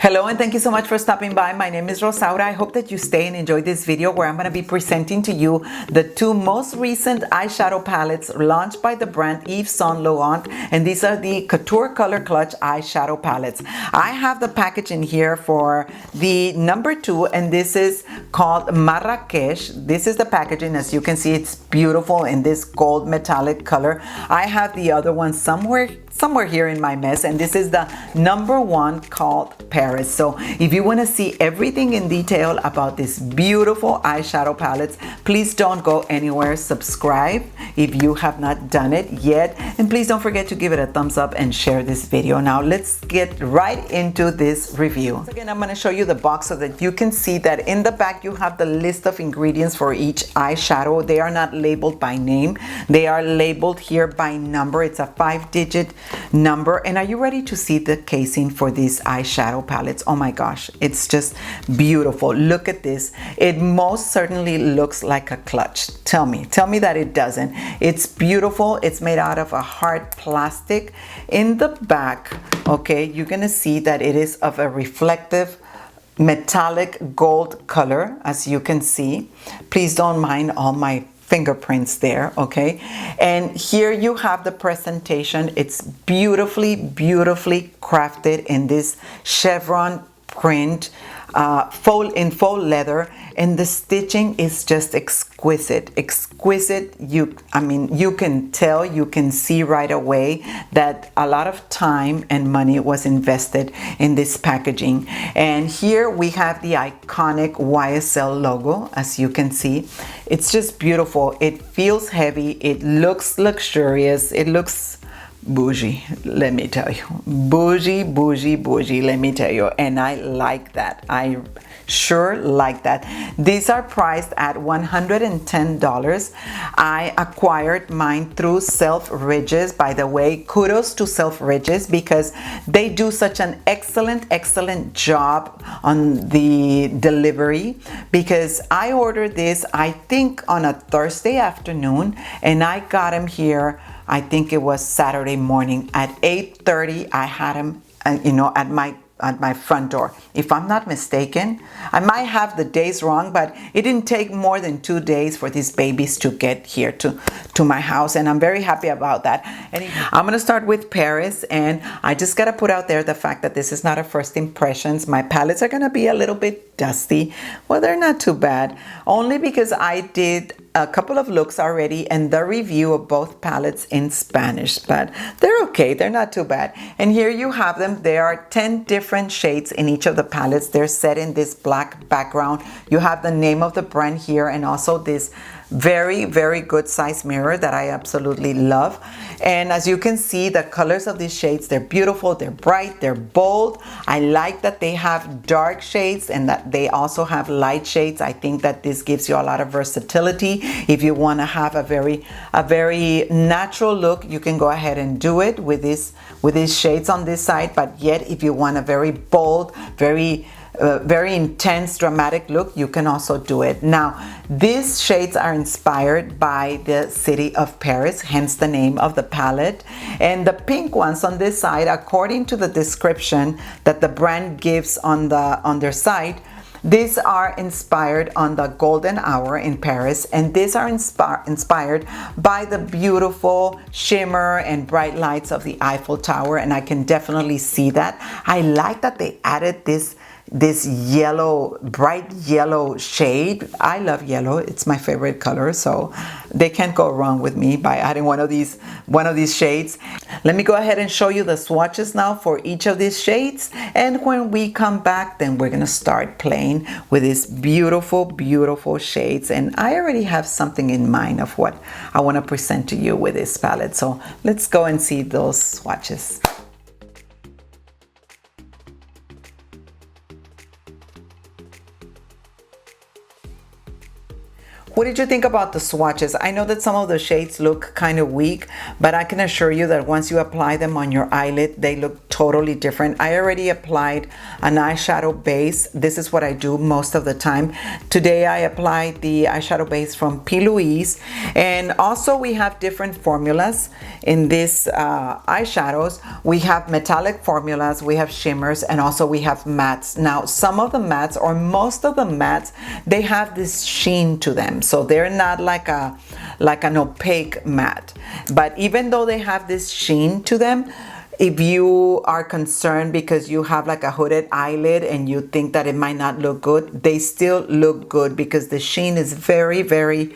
Hello and thank you so much for stopping by. My name is Rosaura. I hope that you stay and enjoy this video where I'm going to be presenting to you the two most recent eyeshadow palettes launched by the brand Yves Saint Laurent, and these are the Couture Color Clutch eyeshadow palettes. I have the package in here for the number 2, and this is called Marrakech. This is the packaging. As you can see, it's beautiful in this gold metallic color. I have the other one somewhere here in my mess, and this is the number 1 called Paris. So if you want to see everything in detail about this beautiful eyeshadow palettes, please don't go anywhere. Subscribe if you have not done it yet, and please don't forget to give it a thumbs up and share this video. Now let's get right into this review. Once again, I'm going to show you the box so that you can see that in the back you have the list of ingredients for each eyeshadow. They are not labeled by name, they are labeled here by number. It's a 5-digit number. And are you ready to see the casing for these eyeshadow palettes? Oh my gosh, it's just beautiful. Look at this. It most certainly looks like a clutch. Tell me that it doesn't. It's beautiful. It's made out of a hard plastic. In the back, okay, you're gonna see that it is of a reflective metallic gold color, as you can see. Please don't mind all my fingerprints there, okay? And here you have the presentation. It's beautifully crafted in this chevron print, faux leather, and the stitching is just exquisite. I mean, you can tell, you can see right away that a lot of time and money was invested in this packaging. And here we have the iconic YSL logo, as you can see. It's just beautiful. It feels heavy. It looks luxurious. It looks bougie, let me tell you. Bougie, let me tell you. And I like that. I sure like that. These are priced at $110. I acquired mine through Selfridges. By the way, kudos to Selfridges because they do such an excellent job on the delivery, because I ordered this, I think, on a Thursday afternoon, and I got them here, I think it was Saturday morning at 8:30. I had them, at my front door. If I'm not mistaken, I might have the days wrong, but it didn't take more than 2 days for these babies to get here to my house, and I'm very happy about that. And I'm gonna start with Paris, and I just gotta put out there the fact that this is not a first impressions. My palettes are gonna be a little bit dusty. Well, they're not too bad, only because I did a couple of looks already and the review of both palettes in Spanish, but they're okay. They're not too bad. And here you have them. There are 10 different shades in each of the palettes. They're set in this black background. You have the name of the brand here, and also this very good size mirror that I absolutely love. And as you can see, the colors of these shades, they're beautiful, they're bright, they're bold. I like that they have dark shades and that they also have light shades. I think that this gives you a lot of versatility. If you want to have a very natural look, you can go ahead and do it with these shades on this side. But yet, if you want a very bold, very intense, dramatic look, you can also do it. Now, these shades are inspired by the city of Paris, hence the name of the palette. And the pink ones on this side, according to the description that the brand gives on their site, these are inspired on the golden hour in Paris, and these are inspired by the beautiful shimmer and bright lights of the Eiffel Tower, and I can definitely see that. I like that they added this yellow, bright yellow shade. I love yellow. It's my favorite color, so they can't go wrong with me by adding one of these shades. Let me go ahead and show you the swatches now for each of these shades, and when we come back, then we're gonna start playing with these beautiful shades. And I already have something in mind of what I want to present to you with this palette, so let's go and see those swatches. What did you think about the swatches? I know that some of the shades look kind of weak, but I can assure you that once you apply them on your eyelid, they look totally different. I already applied an eyeshadow base. This is what I do most of the time. Today I applied the eyeshadow base from P. Louise, and also we have different formulas in this eyeshadows. We have metallic formulas, we have shimmers, and also we have mattes. Now some of the mattes, or most of the mattes, they have this sheen to them, so they're not like an opaque matte. But even though they have this sheen to them, if you are concerned because you have like a hooded eyelid and you think that it might not look good, they still look good because the sheen is very, very,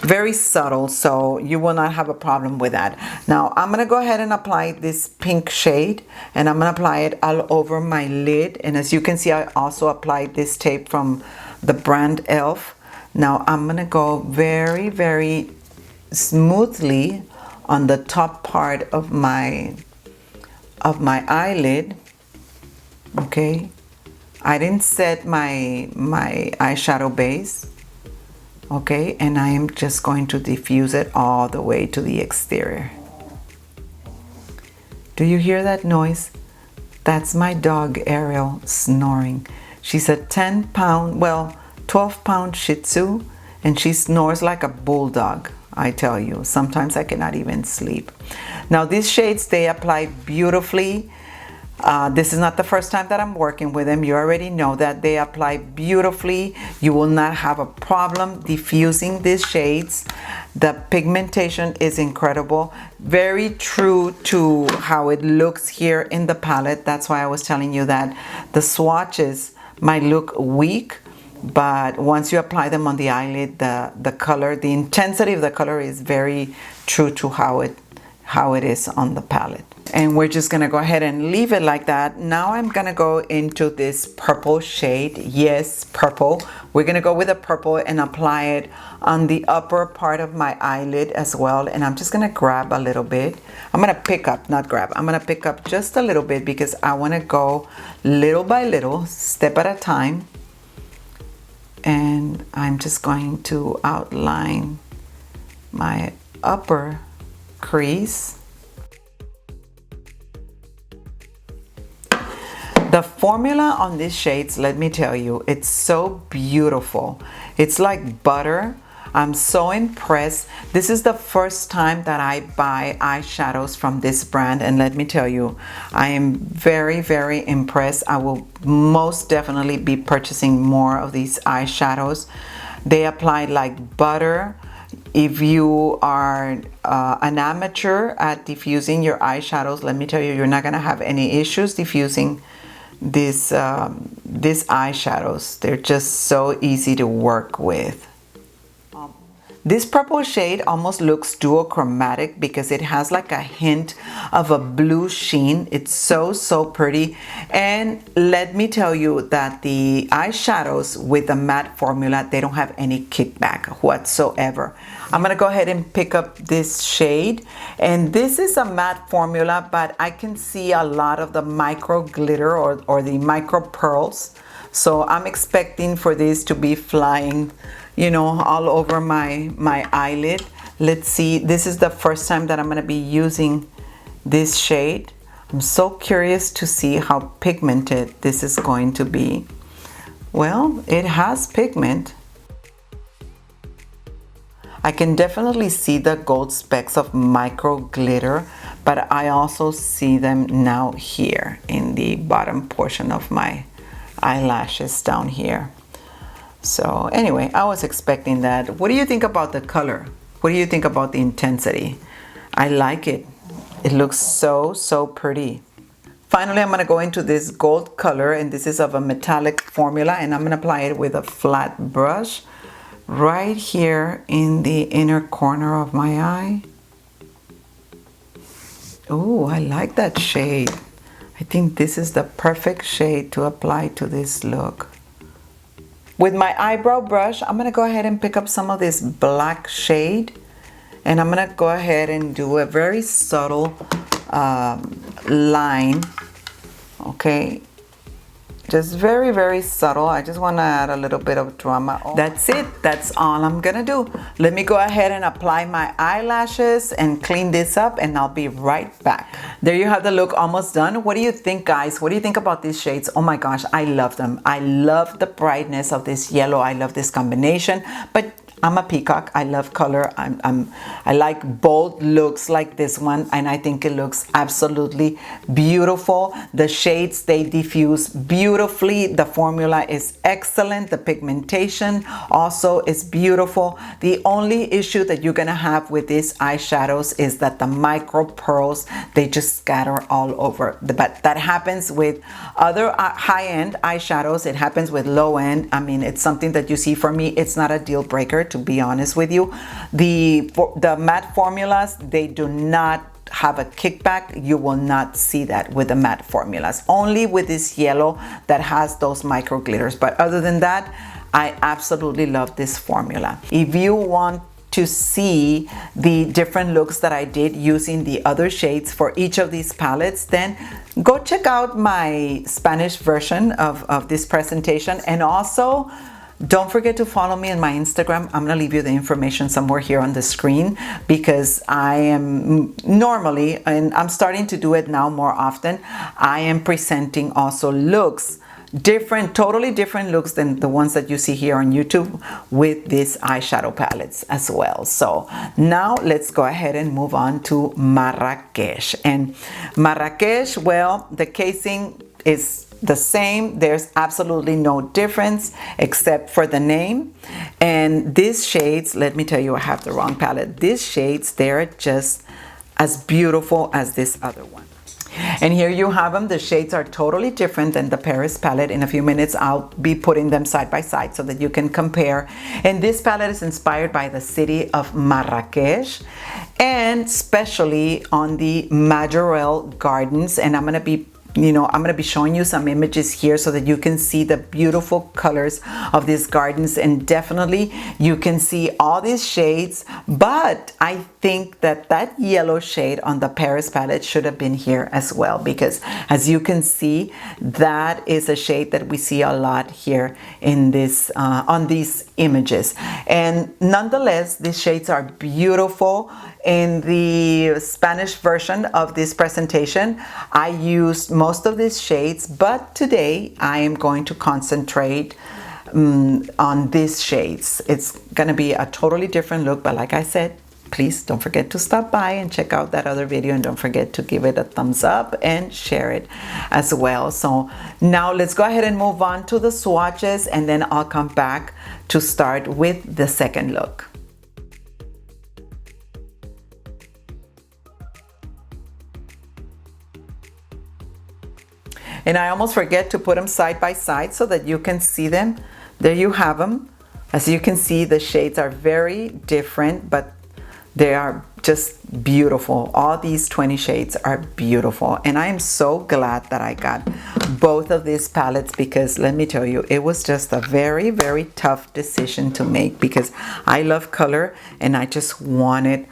very subtle, so you will not have a problem with that. Now I'm gonna go ahead and apply this pink shade, and I'm gonna apply it all over my lid. And as you can see, I also applied this tape from the brand Elf. Now I'm gonna go very, very smoothly on the top part of my eyelid. Okay, I didn't set my eyeshadow base. Okay, and I am just going to diffuse it all the way to the exterior. Do you hear that noise? That's my dog Ariel snoring. She's a 10-pound, well, 12-pound Shih Tzu, and she snores like a bulldog. I tell you, sometimes I cannot even sleep. Now these shades, they apply beautifully. This is not the first time that I'm working with them. You already know that they apply beautifully. You will not have a problem diffusing these shades. The pigmentation is incredible. Very true to how it looks here in the palette. That's why I was telling you that the swatches might look weak, but once you apply them on the eyelid, the color, the intensity of the color is very true to how it is on the palette. And we're just gonna go ahead and leave it like that. Now I'm gonna go into this purple shade. Yes, purple. We're gonna go with a purple and apply it on the upper part of my eyelid as well. And I'm just gonna grab a little bit. I'm gonna pick up, not grab. I'm gonna pick up just a little bit because I wanna go little by little, step at a time. And I'm just going to outline my upper crease. The formula on these shades, let me tell you, it's so beautiful. It's like butter. I'm so impressed. This is the first time that I buy eyeshadows from this brand, and let me tell you, I am very, very impressed. I will most definitely be purchasing more of these eyeshadows. They apply like butter. If you are an amateur at diffusing your eyeshadows, let me tell you, you're not gonna have any issues diffusing these eyeshadows. They're just so easy to work with. This purple shade almost looks duochromatic because it has like a hint of a blue sheen. It's so pretty. And let me tell you that the eyeshadows with the matte formula, they don't have any kickback whatsoever. I'm gonna go ahead and pick up this shade, and this is a matte formula, but I can see a lot of the micro glitter or the micro pearls. So I'm expecting for this to be flying, you know, all over my eyelid. Let's see, this is the first time that I'm gonna be using this shade. I'm so curious to see how pigmented this is going to be. Well, it has pigment. I can definitely see the gold specks of micro glitter, but I also see them now here in the bottom portion of my eyelashes down here. So anyway, I was expecting that. What do you think about the color? What do you think about the intensity? I like it. It looks so pretty. Finally, I'm gonna go into this gold color, and this is of a metallic formula, and I'm gonna apply it with a flat brush right here in the inner corner of my eye. Oh, I like that shade. I think this is the perfect shade to apply to this look. With my eyebrow brush, I'm gonna go ahead and pick up some of this black shade, and I'm gonna go ahead and do a very subtle line, okay? just very, very subtle. I just want to add a little bit of drama. That's it. That's all I'm gonna do. Let me go ahead and apply my eyelashes and clean this up, and I'll be right back. There you have the look almost done. What do you think, guys? What do you think about these shades? Oh my gosh, I love them. I love the brightness of this yellow. I love this combination, but I'm a peacock. I love color. I like bold looks like this one, and I think it looks absolutely beautiful. The shades, they diffuse beautifully. The formula is excellent. The pigmentation also is beautiful. The only issue that you're gonna have with these eyeshadows is that the micro pearls, they just scatter all over. But that happens with other high-end eyeshadows. It happens with low-end. I mean, it's something that you see. For me, it's not a deal breaker, to be honest with you. The matte formulas, they do not have a kickback. You will not see that with the matte formulas, only with this yellow that has those micro glitters. But other than that, I absolutely love this formula. If you want to see the different looks that I did using the other shades for each of these palettes, then go check out my Spanish version of this presentation. And also, don't forget to follow me on my Instagram. I'm gonna leave you the information somewhere here on the screen, because I am normally, and I'm starting to do it now more often, I am presenting also looks, totally different looks than the ones that you see here on YouTube, with these eyeshadow palettes as well. So now let's go ahead and move on to Marrakech. And Marrakech, well, the casing is the same. There's absolutely no difference except for the name. And these shades, let me tell you, I have the wrong palette. These shades, they're just as beautiful as this other one. And here you have them. The shades are totally different than the Paris palette. In a few minutes, I'll be putting them side by side so that you can compare. And this palette is inspired by the city of Marrakech, and especially on the Majorelle Gardens. And I'm gonna be showing you some images here so that you can see the beautiful colors of these gardens, and definitely you can see all these shades. But I think that that yellow shade on the Paris palette should have been here as well, because as you can see, that is a shade that we see a lot here in this on these images. And nonetheless, these shades are beautiful. In the Spanish version of this presentation, I used most of these shades, but today I am going to concentrate on these shades. It's gonna be a totally different look, but like I said, please don't forget to stop by and check out that other video, and don't forget to give it a thumbs up and share it as well. So now let's go ahead and move on to the swatches, and then I'll come back to start with the second look. And I almost forget to put them side by side so that you can see them. There you have them. As you can see, the shades are very different, but they are just beautiful. All these 20 shades are beautiful. And I am so glad that I got both of these palettes, because let me tell you, it was just a very, very tough decision to make, because I love color and I just wanted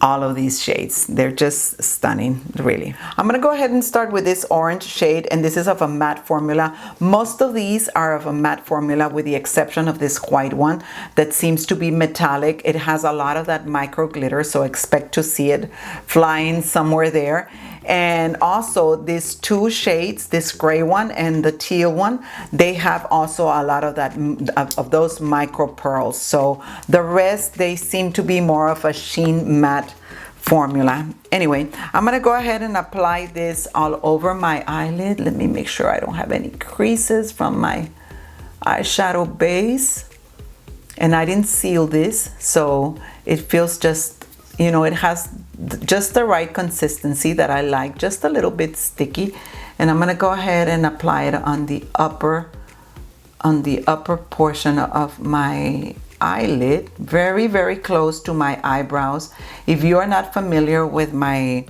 all of these shades. They're just stunning, really. I'm gonna go ahead and start with this orange shade, and this is of a matte formula. Most of these are of a matte formula, with the exception of this white one that seems to be metallic. It has a lot of that micro glitter, so expect to see it flying somewhere there. And also these two shades, this gray one and the teal one, they have also a lot of that of those micro pearls. So the rest, they seem to be more of a sheen matte formula. Anyway, I'm gonna go ahead and apply this all over my eyelid. Let me make sure I don't have any creases from my eyeshadow base. And I didn't seal this, so it feels just, you know, it has just the right consistency that I like, just a little bit sticky. And I'm gonna go ahead and apply it on the upper portion of my eyelid, very, very close to my eyebrows. If you are not familiar with my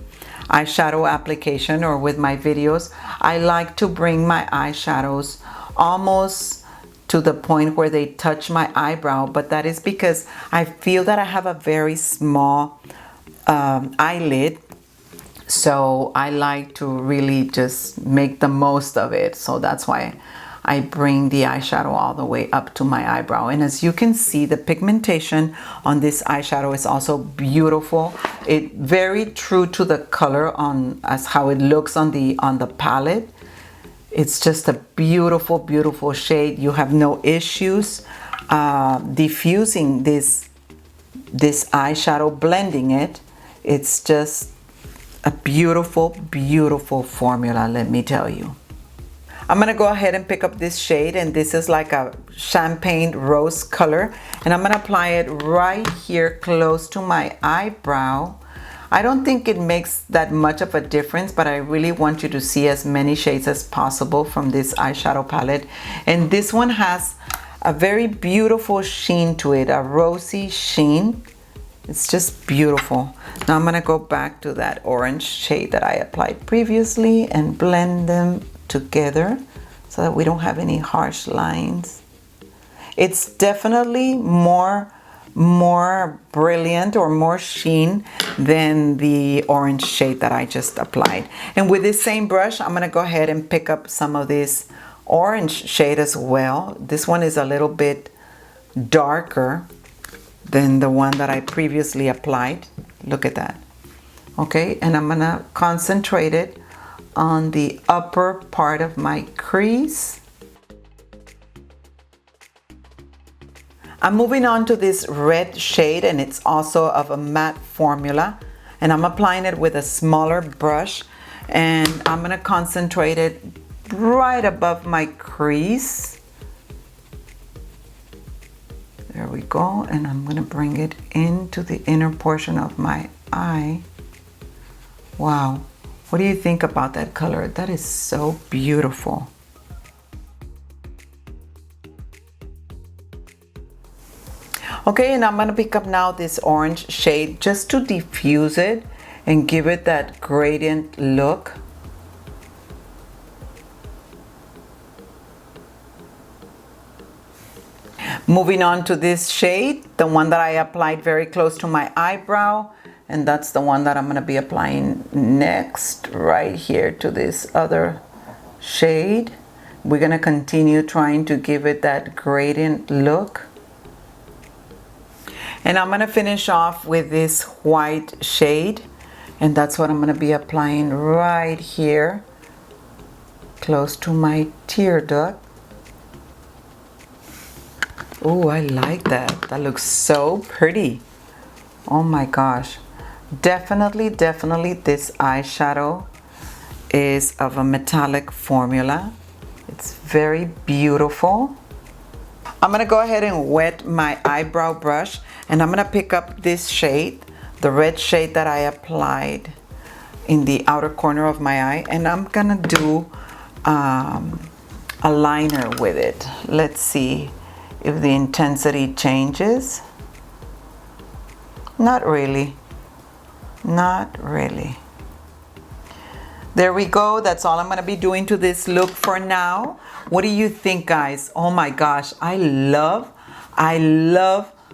eyeshadow application or with my videos, I like to bring my eyeshadows almost to the point where they touch my eyebrow, but that is because I feel that I have a very small eyelid, so I like to really just make the most of it. So that's why I bring the eyeshadow all the way up to my eyebrow. And as you can see, the pigmentation on this eyeshadow is also beautiful. It very true to the color on as how it looks on the palette. It's just a beautiful, beautiful shade. You have no issues diffusing this eyeshadow, blending it. It's just a beautiful, beautiful formula, let me tell you. I'm gonna go ahead and pick up this shade, and this is like a champagne rose color, and I'm gonna apply it right here close to my eyebrow. I don't think it makes that much of a difference, but I really want you to see as many shades as possible from this eyeshadow palette. And this one has a very beautiful sheen to it, a rosy sheen. It's just beautiful. Now I'm gonna go back to that orange shade that I applied previously and blend them together so that we don't have any harsh lines. It's definitely more brilliant or more sheen than the orange shade that I just applied. And with this same brush, I'm gonna go ahead and pick up some of this orange shade as well. This one is a little bit darker than the one that I previously applied. Look at that. Okay, and I'm gonna concentrate it on the upper part of my crease. I'm moving on to this red shade, and it's also of a matte formula, and I'm applying it with a smaller brush, and I'm gonna concentrate it right above my crease. There we go, and I'm gonna bring it into the inner portion of my eye. Wow. What do you think about that color? That is so beautiful. Okay, and I'm gonna pick up now this orange shade just to diffuse it and give it that gradient look. Moving on to this shade, the one that I applied very close to my eyebrow. And that's the one that I'm gonna be applying next, right here to this other shade. We're gonna continue trying to give it that gradient look. And I'm gonna finish off with this white shade. And that's what I'm gonna be applying right here, close to my tear duct. Oh, I like that. That looks so pretty. Oh my gosh. Definitely this eyeshadow is of a metallic formula. It's very beautiful. I'm gonna go ahead and wet my eyebrow brush, and I'm gonna pick up this shade, the red shade that I applied in the outer corner of my eye, and I'm gonna do a liner with it. Let's see if the intensity changes. Not really. Not really. There we go. That's all I'm going to be doing to this look for now. What do you think, guys? Oh my gosh, I love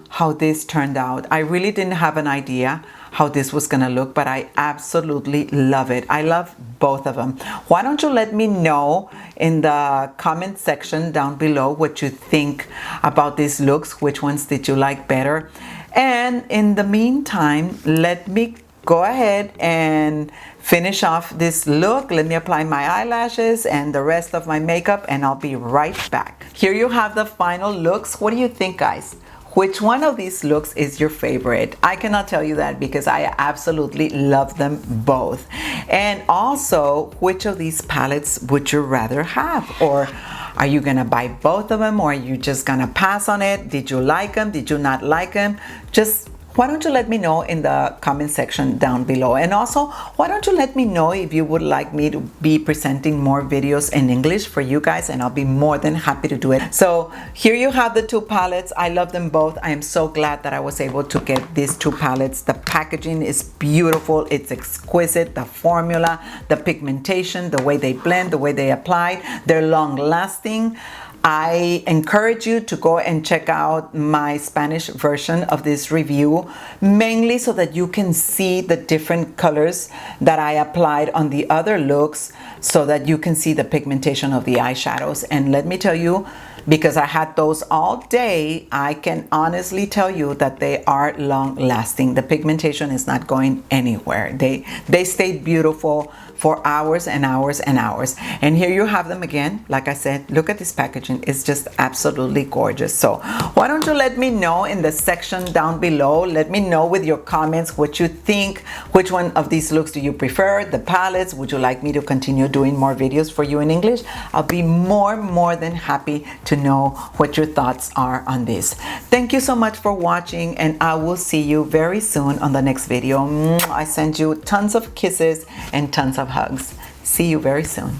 how this turned out. I really didn't have an idea how this was gonna look, but I absolutely love it. I love both of them. Why don't you let me know in the comment section down below what you think about these looks, which ones did you like better? And in the meantime, let me go ahead and finish off this look. Let me apply my eyelashes and the rest of my makeup, and I'll be right back. Here you have the final looks. What do you think, guys? Which one of these looks is your favorite? I cannot tell you that because I absolutely love them both. And also, which of these palettes would you rather have? Or are you gonna buy both of them, or are you just gonna pass on it? Did you like them? Did you not like them? Just why don't you let me know in the comment section down below? And also, why don't you let me know if you would like me to be presenting more videos in English for you guys, and I'll be more than happy to do it. So here you have the two palettes. I love them both. I am so glad that I was able to get these two palettes. The packaging is beautiful. It's exquisite. The formula, the pigmentation, the way they blend, the way they apply, they're long lasting. I encourage you to go and check out my Spanish version of this review, mainly so that you can see the different colors that I applied on the other looks, so that you can see the pigmentation of the eyeshadows. And let me tell you, because I had those all day, I can honestly tell you that they are long lasting. The pigmentation is not going anywhere. They stayed beautiful for hours and hours and hours. And here you have them again. Like I said, look at this packaging. It's just absolutely gorgeous. So why don't you let me know in the section down below. Let me know with your comments what you think. Which one of these looks do you prefer? The palettes? Would you like me to continue doing more videos for you in English? I'll be more than happy to know what your thoughts are on this. Thank you so much for watching, and I will see you very soon on the next video. I send you tons of kisses and tons of hugs. See you very soon.